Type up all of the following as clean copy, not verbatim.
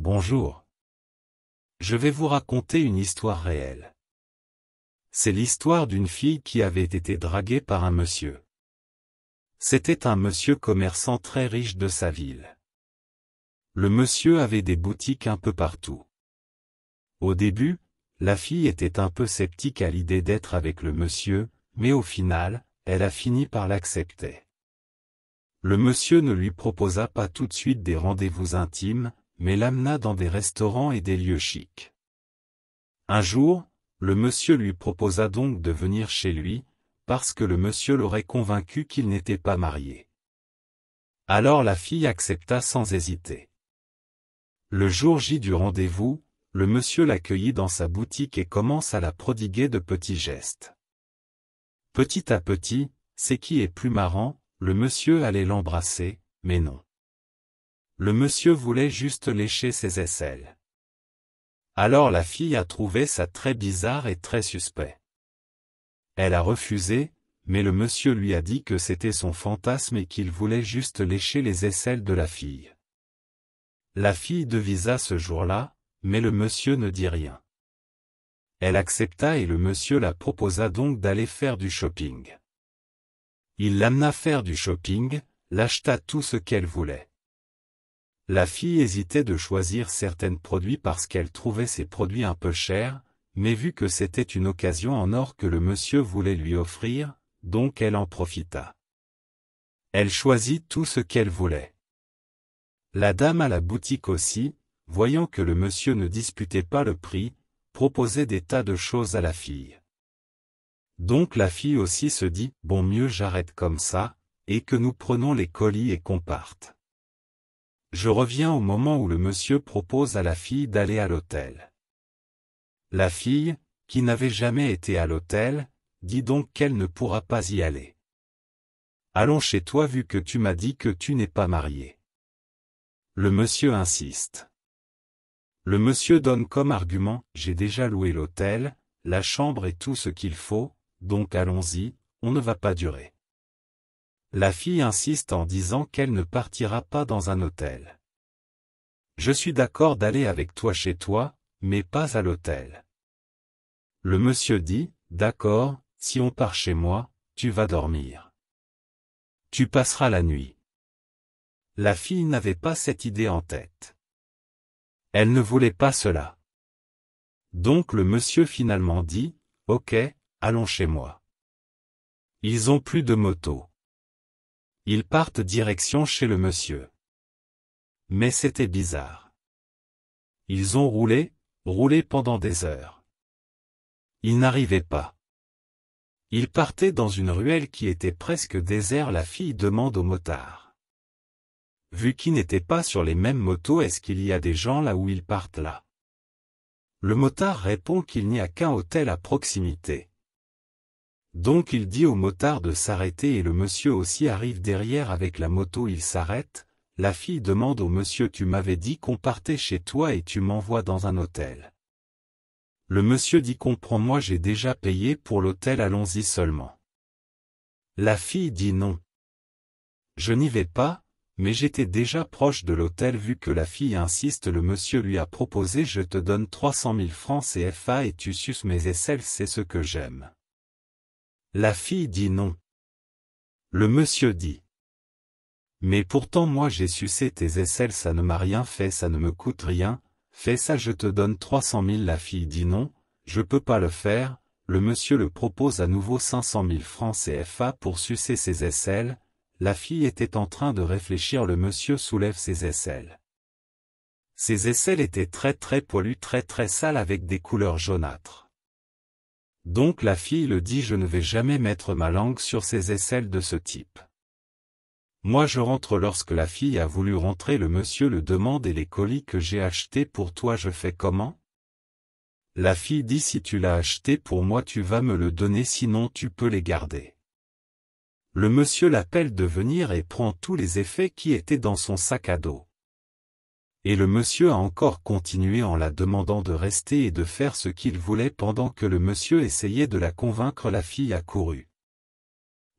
Bonjour. Je vais vous raconter une histoire réelle. C'est l'histoire d'une fille qui avait été draguée par un monsieur. C'était un monsieur commerçant très riche de sa ville. Le monsieur avait des boutiques un peu partout. Au début, la fille était un peu sceptique à l'idée d'être avec le monsieur, mais au final, elle a fini par l'accepter. Le monsieur ne lui proposa pas tout de suite des rendez-vous intimes, mais l'amena dans des restaurants et des lieux chics. Un jour, le monsieur lui proposa donc de venir chez lui, parce que le monsieur l'aurait convaincu qu'il n'était pas marié. Alors la fille accepta sans hésiter. Le jour J du rendez-vous, le monsieur l'accueillit dans sa boutique et commence à la prodiguer de petits gestes. Petit à petit, c'est qui est plus marrant, le monsieur allait l'embrasser, mais non. Le monsieur voulait juste lécher ses aisselles. Alors la fille a trouvé ça très bizarre et très suspect. Elle a refusé, mais le monsieur lui a dit que c'était son fantasme et qu'il voulait juste lécher les aisselles de la fille. La fille devisa ce jour-là, mais le monsieur ne dit rien. Elle accepta et le monsieur la proposa donc d'aller faire du shopping. Il l'amena faire du shopping, l'acheta tout ce qu'elle voulait. La fille hésitait de choisir certains produits parce qu'elle trouvait ces produits un peu chers, mais vu que c'était une occasion en or que le monsieur voulait lui offrir, donc elle en profita. Elle choisit tout ce qu'elle voulait. La dame à la boutique aussi, voyant que le monsieur ne disputait pas le prix, proposait des tas de choses à la fille. Donc la fille aussi se dit, bon mieux j'arrête comme ça, et que nous prenons les colis et qu'on parte. Je reviens au moment où le monsieur propose à la fille d'aller à l'hôtel. La fille, qui n'avait jamais été à l'hôtel, dit donc qu'elle ne pourra pas y aller. Allons chez toi vu que tu m'as dit que tu n'es pas marié. Le monsieur insiste. Le monsieur donne comme argument, j'ai déjà loué l'hôtel, la chambre et tout ce qu'il faut, donc allons-y, on ne va pas durer. La fille insiste en disant qu'elle ne partira pas dans un hôtel. Je suis d'accord d'aller avec toi chez toi, mais pas à l'hôtel. Le monsieur dit, d'accord, si on part chez moi, tu vas dormir. Tu passeras la nuit. La fille n'avait pas cette idée en tête. Elle ne voulait pas cela. Donc le monsieur finalement dit, ok, allons chez moi. Ils ont plus de moto. Ils partent direction chez le monsieur. Mais c'était bizarre. Ils ont roulé pendant des heures. Ils n'arrivaient pas. Ils partaient dans une ruelle qui était presque déserte. La fille demande au motard. Vu qu'ils n'étaient pas sur les mêmes motos, est-ce qu'il y a des gens là où ils partent là? Le motard répond qu'il n'y a qu'un hôtel à proximité. Donc il dit au motard de s'arrêter et le monsieur aussi arrive derrière avec la moto. Il s'arrête, la fille demande au monsieur, tu m'avais dit qu'on partait chez toi et tu m'envoies dans un hôtel. Le monsieur dit, comprends-moi, j'ai déjà payé pour l'hôtel, allons-y seulement. La fille dit non. Je n'y vais pas, mais j'étais déjà proche de l'hôtel. Vu que la fille insiste, le monsieur lui a proposé, je te donne 300 000 francs CFA et tu suces mes aisselles, c'est ce que j'aime. La fille dit non. Le monsieur dit. Mais pourtant moi j'ai sucé tes aisselles, ça ne m'a rien fait, ça ne me coûte rien, fais ça, je te donne 300 000. La fille dit non, je peux pas le faire. Le monsieur le propose à nouveau 500 000 francs CFA pour sucer ses aisselles. La fille était en train de réfléchir, le monsieur soulève ses aisselles. Ses aisselles étaient très poilues, très sales avec des couleurs jaunâtres. Donc la fille le dit, je ne vais jamais mettre ma langue sur ces aisselles de ce type. Moi je rentre. Lorsque la fille a voulu rentrer, le monsieur le demande, et les colis que j'ai achetés pour toi, je fais comment? La fille dit, si tu l'as acheté pour moi tu vas me le donner, sinon tu peux les garder. Le monsieur l'appelle de venir et prend tous les effets qui étaient dans son sac à dos. Et le monsieur a encore continué en la demandant de rester et de faire ce qu'il voulait. Pendant que le monsieur essayait de la convaincre, la fille a couru.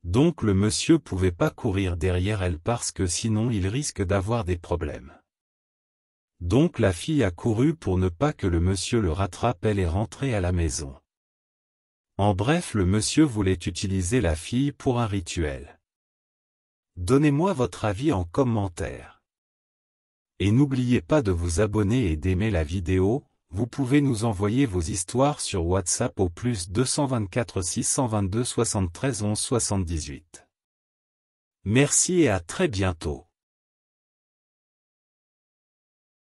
Donc le monsieur pouvait pas courir derrière elle parce que sinon il risque d'avoir des problèmes. Donc la fille a couru pour ne pas que le monsieur le rattrape. Elle est rentrée à la maison. En bref, le monsieur voulait utiliser la fille pour un rituel. Donnez-moi votre avis en commentaire. Et n'oubliez pas de vous abonner et d'aimer la vidéo. Vous pouvez nous envoyer vos histoires sur WhatsApp au +224 622 73 11 78. Merci et à très bientôt.